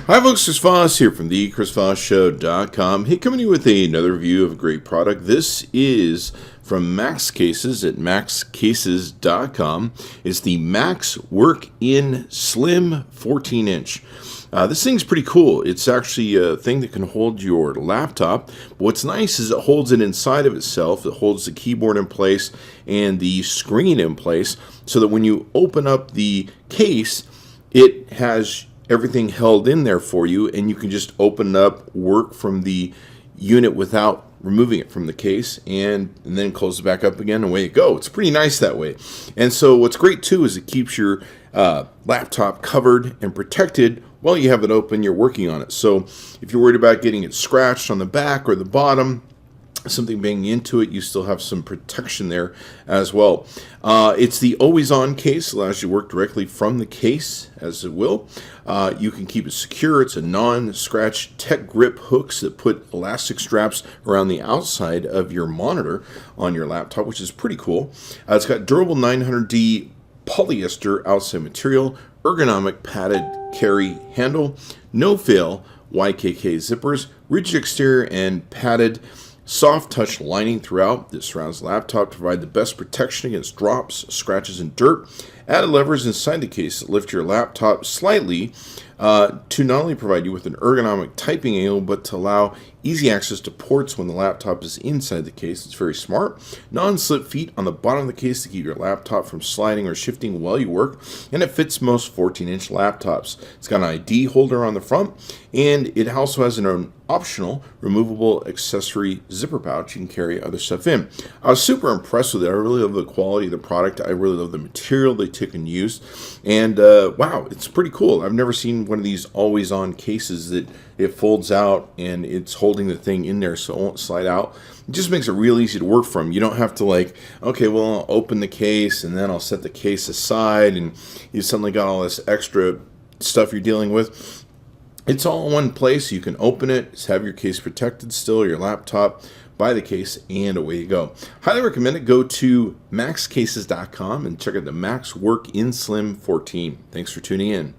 Hi folks, Chris Voss here from the chrisvossshow.com. Hey, coming to you with another review of a great product. This is from MaxCases at MaxCases.com. It's the Max Work-In Slim 14-inch. This thing's pretty cool. It's actually a thing that can hold your laptop. What's nice is it holds it inside of itself. It holds the keyboard in place and the screen in place so that when you open up the case, it has everything held in there for you, and you can just open up, work from the unit without removing it from the case, and then close it back up again, and away you go. It's pretty nice that way. And so what's great too is it keeps your laptop covered and protected while you have it open, you're working on it. So if you're worried about getting it scratched on the back or the bottom, something banging into it, you still have some protection there as well. It's the always-on case, allows you to work directly from the case, as it will. You can keep it secure. It's a non-scratch tech grip hooks that put elastic straps around the outside of your monitor on your laptop, which is pretty cool. It's got durable 900D polyester outside material, ergonomic padded carry handle, no-fail YKK zippers, rigid exterior, and padded soft touch lining throughout that surrounds the laptop to provide the best protection against drops, scratches, and dirt. Added levers inside the case that lift your laptop slightly to not only provide you with an ergonomic typing angle, but to allow easy access to ports when the laptop is inside the case. It's very smart. Non-slip feet on the bottom of the case to keep your laptop from sliding or shifting while you work, and it fits most 14-inch laptops. It's got an ID holder on the front, and it also has an optional removable accessory zipper pouch you can carry other stuff in. I was super impressed with it. I really love the quality of the product. I really love the material they took and used, and wow, it's pretty cool. I've never seen one of these always-on cases that it folds out and it's holding the thing in there so it won't slide out. It just makes it real easy to work from. You don't have to okay, well, I'll open the case and then I'll set the case aside and you suddenly got all this extra stuff you're dealing with. It's all in one place. You can open it, have your case protected still, your laptop, buy the case, and away you go. Highly recommend it. Go to maxcases.com and check out the Max Work-In Slim 14. Thanks for tuning in.